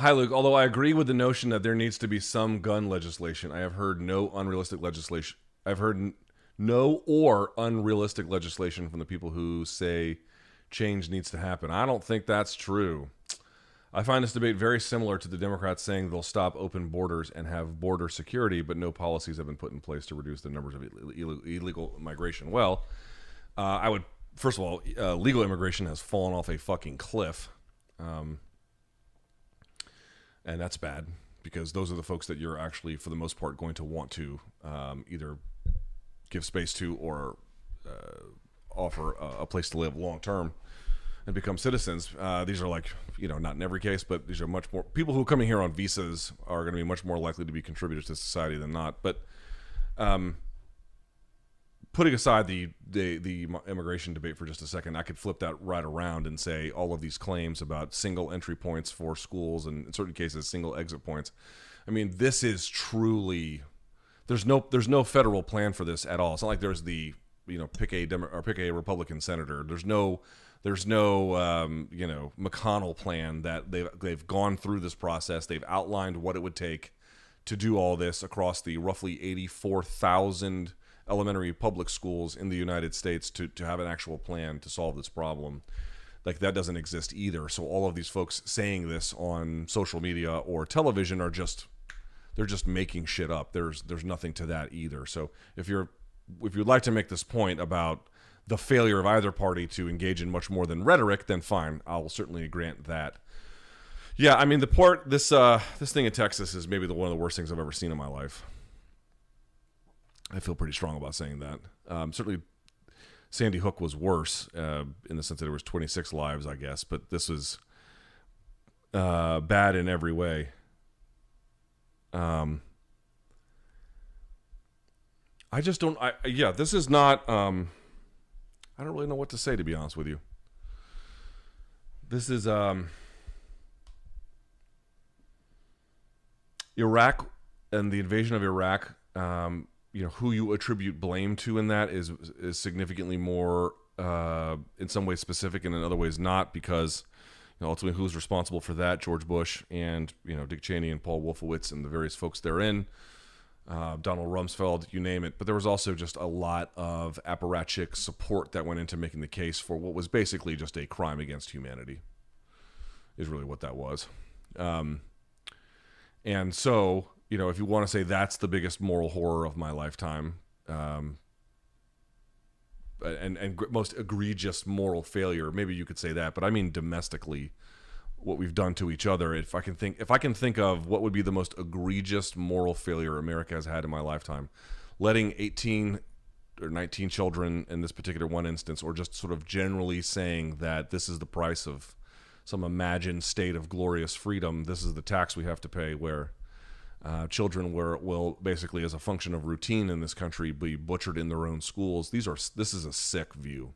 Hi, Luke. Although I agree with the notion that there needs to be some gun legislation, I have heard no unrealistic legislation. I've heard no or unrealistic legislation from the people who say change needs to happen. I don't think that's true. I find this debate very similar to the Democrats saying they'll stop open borders and have border security, but no policies have been put in place to reduce the numbers of illegal migration. Well, I would, first of all, legal immigration has fallen off a fucking cliff. And that's bad because those are the folks that you're actually, for the most part, going to want to either give space to or offer a place to live long term and become citizens. These are like, not in every case, but these are much more, people who are coming here on visas are going to be much more likely to be contributors to society than not. But putting aside the immigration debate for just a second, I could flip that right around and say all of these claims about single entry points for schools and in certain cases single exit points. I mean, this is truly there's no federal plan for this at all. It's not like there's the pick a Republican senator. There's no McConnell plan that they've gone through this process. They've outlined what it would take to do all this across the roughly 84,000 elementary public schools in the United States to have an actual plan to solve this problem. Like, that doesn't exist either. So all of these folks saying this on social media or television are just making shit up. There's nothing to that either. So if you'd like to make this point about the failure of either party to engage in much more than rhetoric, then fine. I'll certainly grant that. Yeah, I mean, this thing in Texas is maybe one of the worst things I've ever seen in my life. I feel pretty strong about saying that. Certainly, Sandy Hook was worse in the sense that there was 26 lives, I guess, but this was bad in every way. I just don't. This is not. I don't really know what to say, to be honest with you. This is Iraq and the invasion of Iraq. Who you attribute blame to in that is significantly more, in some ways specific and in other ways not, because ultimately who's responsible for that? George Bush and Dick Cheney and Paul Wolfowitz and the various folks therein, Donald Rumsfeld, you name it. But there was also just a lot of apparatchik support that went into making the case for what was basically just a crime against humanity, is really what that was. And so, if you want to say that's the biggest moral horror of my lifetime, and most egregious moral failure, maybe you could say that. But I mean domestically, what we've done to each other. If I can think of what would be the most egregious moral failure America has had in my lifetime, letting 18 or 19 children in this particular one instance, or just sort of generally saying that this is the price of some imagined state of glorious freedom. This is the tax we have to pay, where children will basically, as a function of routine in this country, be butchered in their own schools. This is a sick view,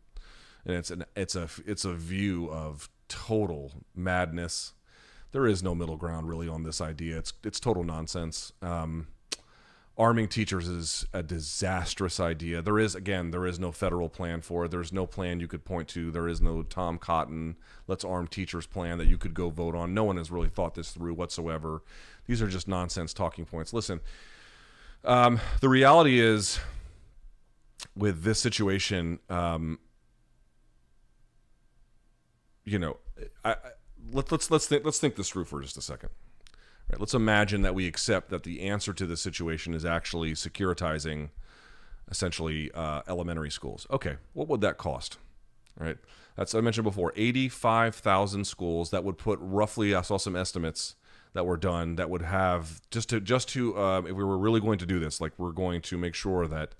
and it's a view of total madness. There is no middle ground really on this idea. It's total nonsense. Arming teachers is a disastrous idea. There is no federal plan for it. There's no plan you could point to. There is no Tom Cotton, let's arm teachers plan that you could go vote on. No one has really thought this through whatsoever. These are just nonsense talking points. Listen, the reality is, with this situation, let's think this through for just a second. Right, let's imagine that we accept that the answer to this situation is actually securitizing, essentially, elementary schools. Okay, what would that cost? Right, I mentioned before, 85,000 schools. That would put roughly, I saw some estimates that were done that would have just to if we were really going to do this, like we're going to make sure that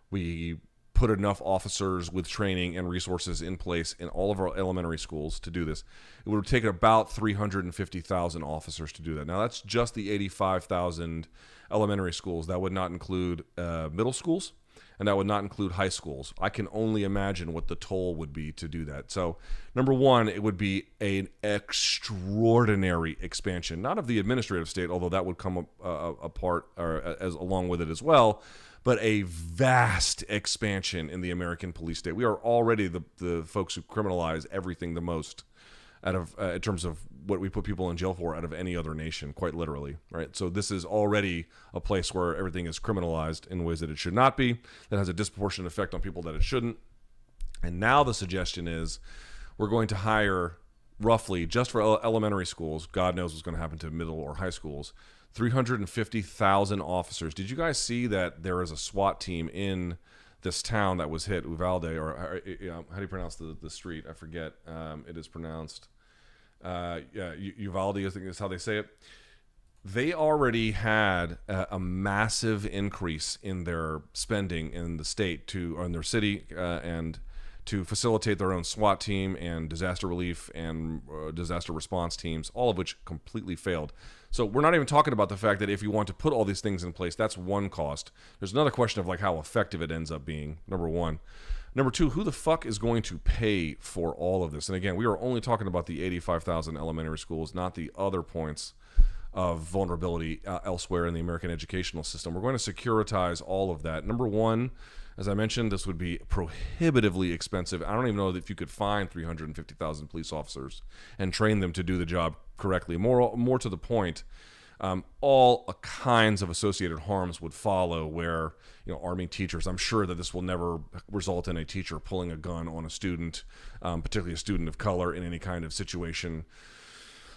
we put enough officers with training and resources in place in all of our elementary schools to do this. It would take about 350,000 officers to do that. Now, that's just the 85,000 elementary schools. That would not include middle schools, and that would not include high schools. I can only imagine what the toll would be to do that. So, number one, it would be an extraordinary expansion, not of the administrative state, although that would come apart or as along with it as well, but a vast expansion in the American police state. We are already the folks who criminalize everything the most out of in terms of what we put people in jail for out of any other nation, quite literally, right? So this is already a place where everything is criminalized in ways that it should not be, that has a disproportionate effect on people that it shouldn't. And now the suggestion is we're going to hire roughly, just for elementary schools, God knows what's going to happen to middle or high schools, 350,000 officers. Did you guys see that there is a SWAT team in this town that was hit, Uvalde, or how do you pronounce the street? I forget. It is pronounced Uvalde, I think is how they say it. They already had a massive increase in their spending in the state or in their city and to facilitate their own SWAT team and disaster relief and disaster response teams, all of which completely failed. So we're not even talking about the fact that if you want to put all these things in place, that's one cost. There's another question of like how effective it ends up being, number one. Number two, who the fuck is going to pay for all of this? And again, we are only talking about the 85,000 elementary schools, not the other points of vulnerability elsewhere in the American educational system. We're going to securitize all of that. Number one, as I mentioned, this would be prohibitively expensive. I don't even know if you could find 350,000 police officers and train them to do the job correctly. More to the point, all kinds of associated harms would follow where, arming teachers, I'm sure that this will never result in a teacher pulling a gun on a student, particularly a student of color, in any kind of situation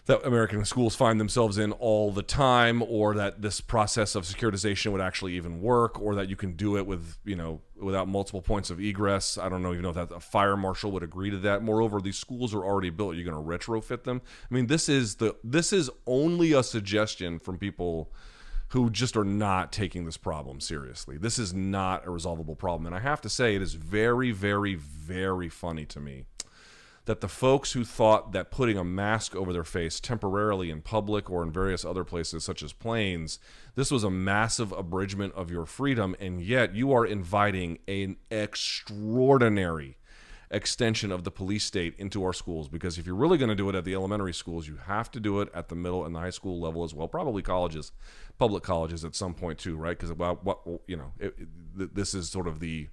that American schools find themselves in all the time, or that this process of securitization would actually even work, or that you can do it with, without multiple points of egress. I don't know even know if that a fire marshal would agree to that. Moreover, these schools are already built. You're going to retrofit them. I mean, this is only a suggestion from people who just are not taking this problem seriously. This is not a resolvable problem. And I have to say, it is very, very, very funny to me that the folks who thought that putting a mask over their face temporarily in public or in various other places such as planes, this was a massive abridgment of your freedom, and yet you are inviting an extraordinary extension of the police state into our schools. Because if you're really going to do it at the elementary schools, you have to do it at the middle and the high school level as well. Probably colleges, public colleges at some point too, right? Because this is sort of the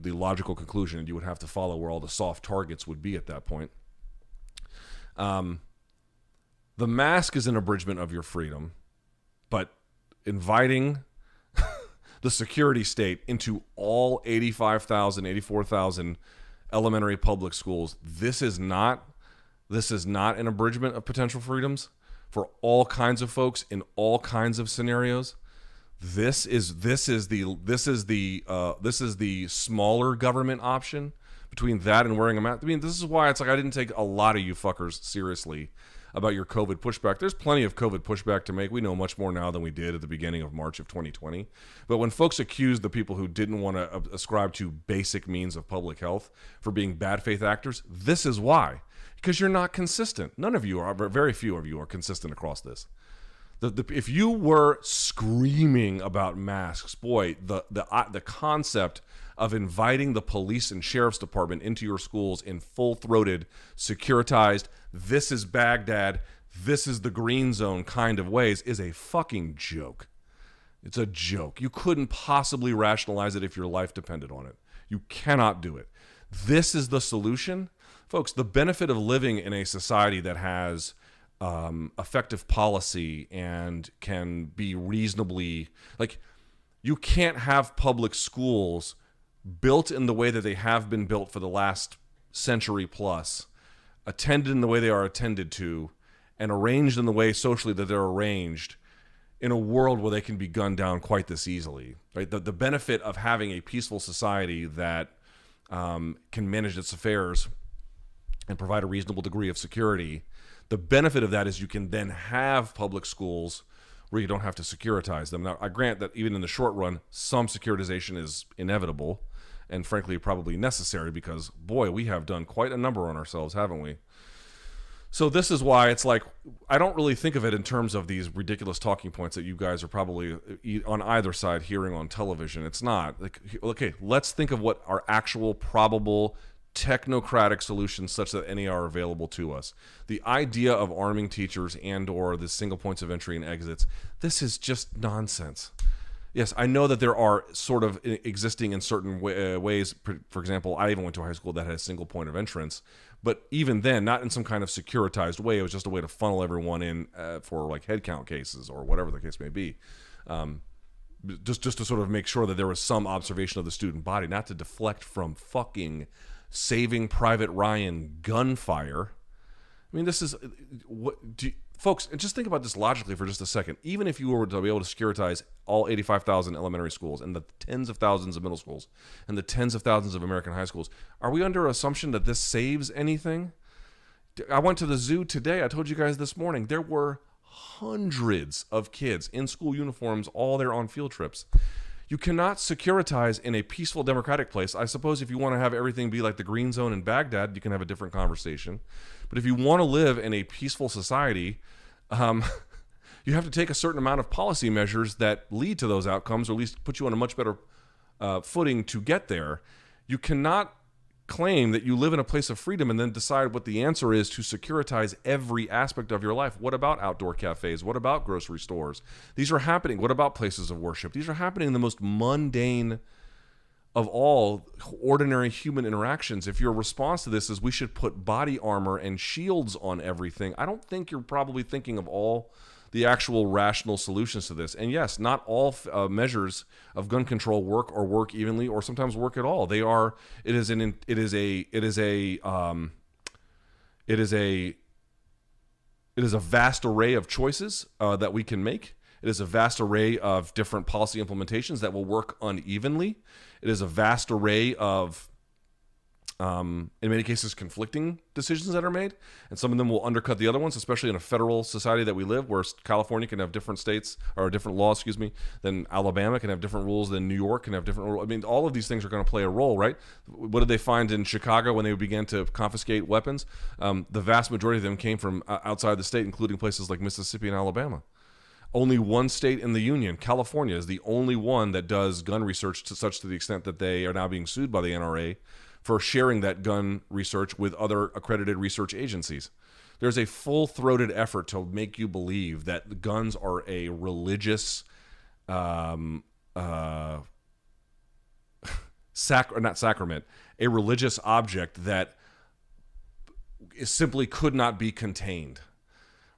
logical conclusion you would have to follow, where all the soft targets would be at that point. The mask is an abridgment of your freedom, but inviting the security state into all 85,000, 84,000 elementary public schools, this is not an abridgment of potential freedoms for all kinds of folks in all kinds of scenarios. This is the smaller government option between that and wearing a mask. I mean, this is why it's like I didn't take a lot of you fuckers seriously about your COVID pushback. There's plenty of COVID pushback to make. We know much more now than we did at the beginning of March of 2020. But when folks accuse the people who didn't want to ascribe to basic means of public health for being bad faith actors, this is why. Because you're not consistent. None of you are, very few of you are consistent across this. If you were screaming about masks, boy, the concept of inviting the police and sheriff's department into your schools in full-throated, securitized, this is Baghdad, this is the green zone kind of ways is a fucking joke. It's a joke. You couldn't possibly rationalize it if your life depended on it. You cannot do it. This is the solution. Folks, the benefit of living in a society that has effective policy and can be reasonably, like, you can't have public schools built in the way that they have been built for the last century plus, attended in the way they are attended to, and arranged in the way socially that they're arranged in a world where they can be gunned down quite this easily, right? The benefit of having a peaceful society that can manage its affairs and provide a reasonable degree of security, the benefit of that is you can then have public schools where you don't have to securitize them. Now, I grant that even in the short run, some securitization is inevitable and frankly probably necessary because, boy, we have done quite a number on ourselves, haven't we? So this is why it's like, I don't really think of it in terms of these ridiculous talking points that you guys are probably on either side hearing on television. It's not. Like, okay, let's think of what are actual probable technocratic solutions such that any are available to us. The idea of arming teachers and or the single points of entry and exits, this is just nonsense. Yes, I know that there are sort of existing in certain ways. For example, I even went to a high school that had a single point of entrance, But even then, not in some kind of securitized way. It was just a way to funnel everyone in for like head count cases or whatever the case may be. Just to sort of make sure that there was some observation of the student body, not to deflect from fucking Saving Private Ryan gunfire. I mean, this is folks, and just think about this logically for just a second. Even if you were to be able to securitize all 85,000 elementary schools and the tens of thousands of middle schools and the tens of thousands of American high schools, are we under assumption that this saves anything? I went to the zoo today. I told you guys this morning. There were hundreds of kids in school uniforms, all there on field trips. You cannot securitize in a peaceful democratic place. I suppose if you want to have everything be like the green zone in Baghdad, you can have a different conversation. But if you want to live in a peaceful society, you have to take a certain amount of policy measures that lead to those outcomes, or at least put you on a much better footing to get there. You cannot claim that you live in a place of freedom and then decide what the answer is to securitize every aspect of your life. What about outdoor cafes? What about grocery stores? These are happening. What about places of worship? These are happening in the most mundane of all ordinary human interactions. If your response to this is we should put body armor and shields on everything, I don't think you're probably thinking of all the actual rational solutions to this. And yes, not all measures of gun control work or work evenly or sometimes work at all. It is a vast array of choices that we can make. It is a vast array of different policy implementations that will work unevenly. It is a vast array of, in many cases, conflicting decisions that are made. And some of them will undercut the other ones, especially in a federal society that we live, where California can have different states, or different laws, than Alabama can have different rules, than New York can have different rules. I mean, all of these things are going to play a role, right? What did they find in Chicago when they began to confiscate weapons? The vast majority of them came from outside the state, including places like Mississippi and Alabama. Only one state in the union, California, is the only one that does gun research to the extent that they are now being sued by the NRA for sharing that gun research with other accredited research agencies. There's a full-throated effort to make you believe that guns are a religious, not sacrament, a religious object that simply could not be contained.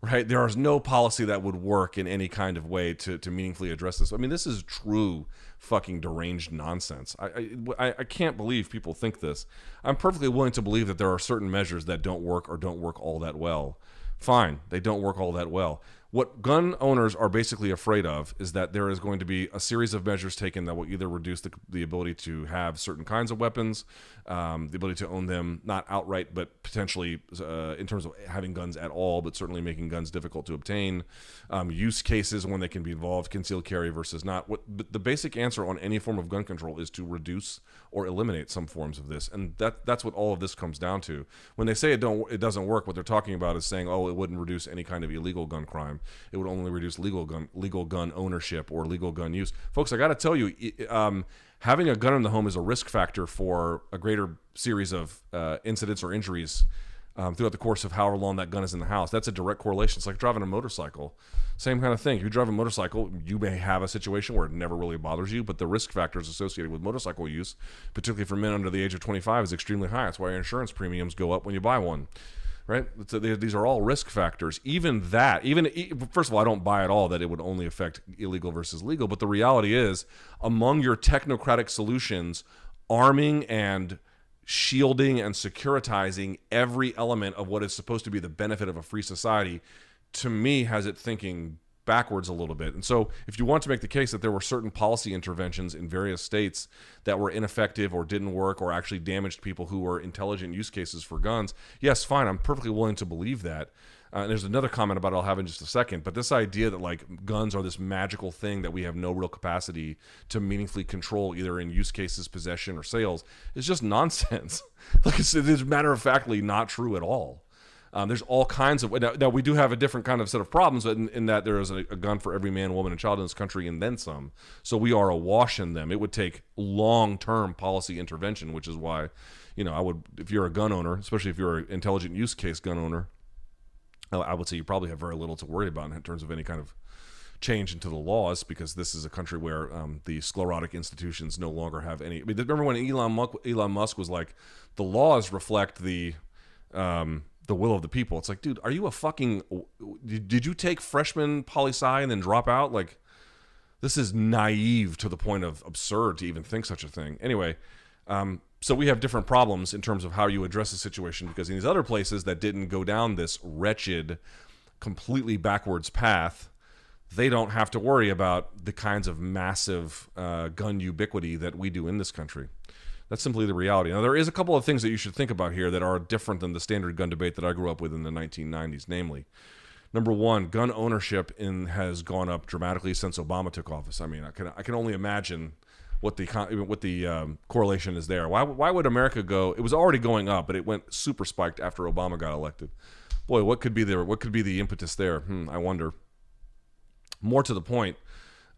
Right? There is no policy that would work in any kind of way to meaningfully address this. I mean, this is true fucking deranged nonsense. I can't believe people think this. I'm perfectly willing to believe that there are certain measures that don't work or don't work all that well. Fine, they don't work all that well. What gun owners are basically afraid of is that there is going to be a series of measures taken that will either reduce the ability to have certain kinds of weapons, the ability to own them, not outright, but potentially in terms of having guns at all, but certainly making guns difficult to obtain, use cases when they can be involved, concealed carry versus not. The basic answer on any form of gun control is to reduce or eliminate some forms of this, and that's what all of this comes down to. When they say it doesn't work, what they're talking about is saying, oh, it wouldn't reduce any kind of illegal gun crime. It would only reduce legal gun ownership or legal gun use. Folks, I got to tell you, having a gun in the home is a risk factor for a greater series of incidents or injuries throughout the course of however long that gun is in the house. That's a direct correlation. It's like driving a motorcycle. Same kind of thing. If you drive a motorcycle, you may have a situation where it never really bothers you, but the risk factors associated with motorcycle use, particularly for men under the age of 25, is extremely high. That's why your insurance premiums go up when you buy one. Right? So these are all risk factors. First of all, I don't buy at all that it would only affect illegal versus legal, but the reality is, among your technocratic solutions, arming and shielding and securitizing every element of what is supposed to be the benefit of a free society, to me, has it thinking backwards a little bit. And so if you want to make the case that there were certain policy interventions in various states that were ineffective or didn't work or actually damaged people who were intelligent use cases for guns, yes, fine, I'm perfectly willing to believe that. And there's another comment about it I'll have in just a second, but this idea that like guns are this magical thing that we have no real capacity to meaningfully control either in use cases, possession, or sales is just nonsense. Like it is matter-of-factly not true at all. There's all kinds of now we do have a different kind of set of problems in that there is a gun for every man, woman, and child in this country, and then some. So we are awash in them. It would take long-term policy intervention, which is why, I would, if you're a gun owner, especially if you're an intelligent use case gun owner, I would say you probably have very little to worry about in terms of any kind of change into the laws, because this is a country where the sclerotic institutions no longer have any. I mean, remember when Elon Musk was like, the laws reflect the the will of the people. It's like, dude, are you a fucking? Did you take freshman poli-sci and then drop out? Like, this is naive to the point of absurd to even think such a thing. Anyway, so we have different problems in terms of how you address the situation, because in these other places that didn't go down this wretched, completely backwards path, they don't have to worry about the kinds of massive gun ubiquity that we do in this country. That's simply the reality. Now, there is a couple of things that you should think about here that are different than the standard gun debate that I grew up with in the 1990s. Namely, number one, gun ownership has gone up dramatically since Obama took office. I mean, I can only imagine what the correlation is there. Why would America go? It was already going up, but it went super spiked after Obama got elected. Boy, what could be the impetus there? I wonder. More to the point,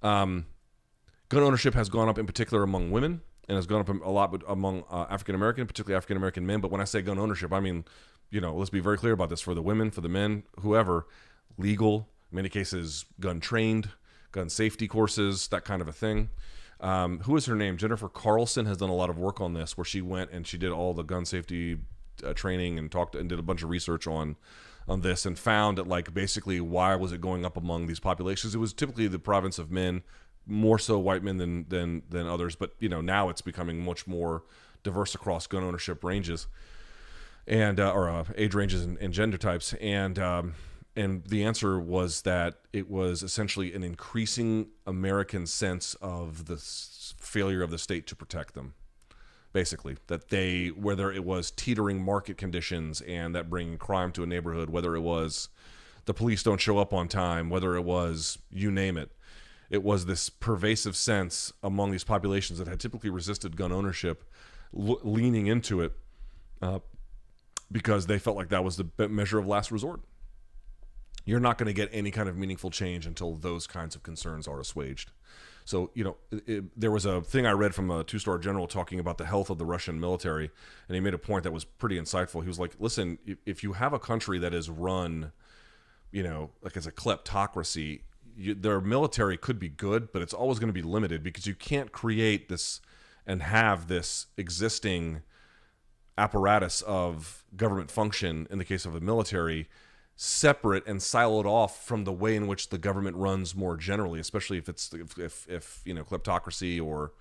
gun ownership has gone up in particular among women, and has gone up a lot among African American, particularly African American men. But when I say gun ownership, I mean, let's be very clear about this: for the women, for the men, whoever, legal, in many cases, gun trained, gun safety courses, that kind of a thing. Who is her name? Jennifer Carlson has done a lot of work on this, where she went and she did all the gun safety training and talked and did a bunch of research on this, and found that, like, basically why was it going up among these populations? It was typically the province of men, more so white men than others, but now it's becoming much more diverse across gun ownership ranges and or age ranges and gender types, and the answer was that it was essentially an increasing American sense of the failure of the state to protect them. Basically, that whether it was teetering market conditions and that bringing crime to a neighborhood, whether it was the police don't show up on time, whether it was, you name it, it was this pervasive sense among these populations that had typically resisted gun ownership, leaning into it because they felt like that was the measure of last resort. You're not going to get any kind of meaningful change until those kinds of concerns are assuaged. So, there was a thing I read from a two-star general talking about the health of the Russian military, and he made a point that was pretty insightful. He was like, listen, if you have a country that is run, like as a kleptocracy, their military could be good, but it's always going to be limited, because you can't create this and have this existing apparatus of government function, in the case of the military, separate and siloed off from the way in which the government runs more generally, especially if kleptocracy or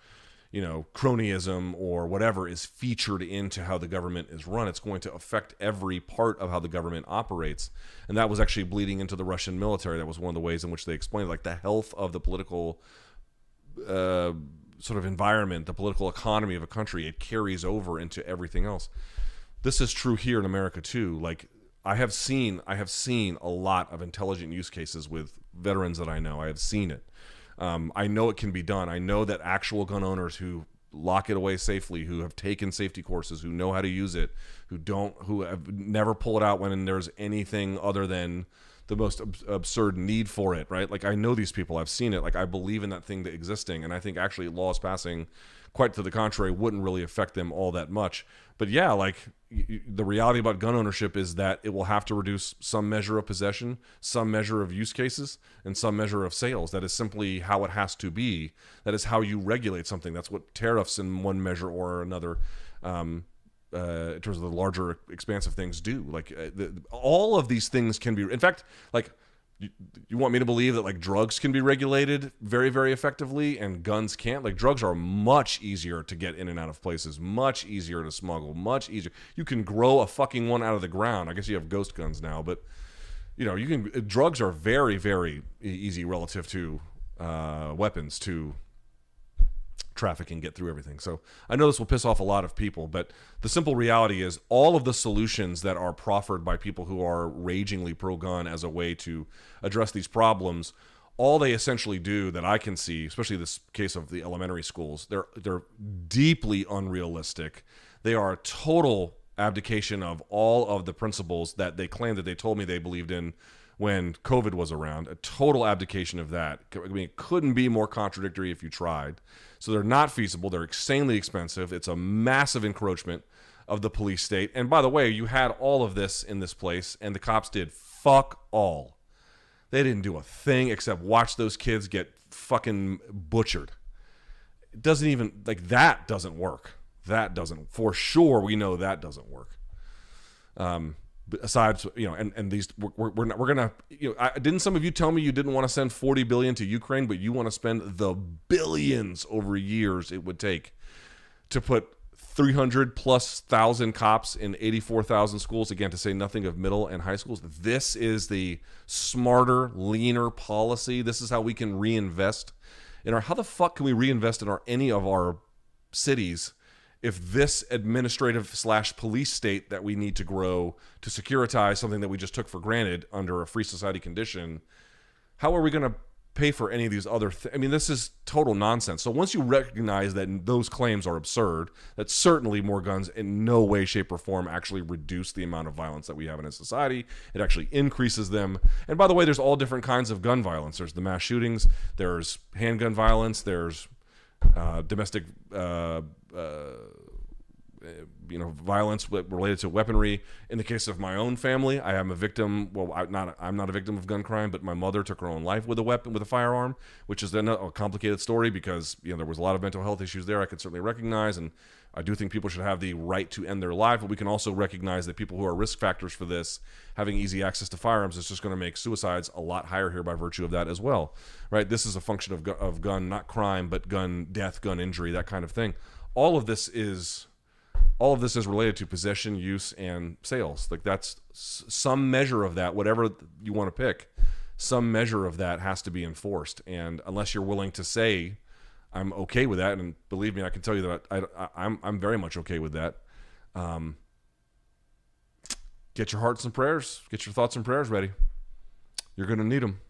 cronyism or whatever is featured into how the government is run. It's going to affect every part of how the government operates, and that was actually bleeding into the Russian military. That was one of the ways in which they explained, like, the health of the political sort of environment, the political economy of a country. It carries over into everything else. This is true here in America too. Like, I have seen a lot of intelligent use cases with veterans that I know. I have seen it. I know it can be done. I know that actual gun owners who lock it away safely, who have taken safety courses, who know how to use it, who have never pull it out when there's anything other than the most absurd need for it, right? Like, I know these people. I've seen it. Like, I believe in that thing existing, and I think actually laws passing quite to the contrary wouldn't really affect them all that much. But yeah, like, the reality about gun ownership is that it will have to reduce some measure of possession, some measure of use cases, and some measure of sales. That is simply how it has to be. That is how you regulate something. That's what tariffs in one measure or another, in terms of the larger expansive things, do. Like, all of these things can be, in fact, like, you want me to believe that, like, drugs can be regulated very, very effectively and guns can't? Like, drugs are much easier to get in and out of places, much easier to smuggle, much easier. You can grow a fucking one out of the ground. I guess you have ghost guns now, but drugs are very, very easy relative to weapons to traffic and get through everything. So I know this will piss off a lot of people, but the simple reality is all of the solutions that are proffered by people who are ragingly pro-gun as a way to address these problems, all they essentially do that I can see, especially this case of the elementary schools, they're deeply unrealistic. They are a total abdication of all of the principles that they claimed that they told me they believed in when COVID was around. A total abdication of that. I mean, it couldn't be more contradictory if you tried. So they're not feasible. They're insanely expensive. It's a massive encroachment of the police state. And by the way, you had all of this in this place, and the cops did fuck all. They didn't do a thing except watch those kids get fucking butchered. It doesn't even, like, that doesn't work. That doesn't, for sure, we know that doesn't work. Aside, and these we're gonna, didn't some of you tell me you didn't want to send 40 billion to Ukraine, but you want to spend the billions over years it would take to put 300,000+ cops in 84,000 schools, again, to say nothing of middle and high schools. This is the smarter, leaner policy. This is how we can reinvest in how the fuck can we reinvest in any of our cities if this administrative/police state that we need to grow to securitize something that we just took for granted under a free society condition, how are we going to pay for any of these other I mean, this is total nonsense. So once you recognize that those claims are absurd, that certainly more guns in no way, shape, or form actually reduce the amount of violence that we have in a society. It actually increases them. And by the way, there's all different kinds of gun violence. There's the mass shootings, there's handgun violence, there's domestic violence related to weaponry. In the case of my own family, I am a victim. Well, I'm not a victim of gun crime, but my mother took her own life with a firearm, which is then a complicated story because there was a lot of mental health issues there I could certainly recognize, and I do think people should have the right to end their life, but we can also recognize that people who are risk factors for this, having easy access to firearms, is just going to make suicides a lot higher here by virtue of that as well, right? This is a function of gun, not crime, but gun death, gun injury, that kind of thing. All of this is related to possession, use, and sales. Like, that's some measure of that, whatever you want to pick, some measure of that has to be enforced. And unless you're willing to say, I'm okay with that, and believe me, I can tell you that I'm very much okay with that. Get your hearts and prayers, get your thoughts and prayers ready. You're going to need them.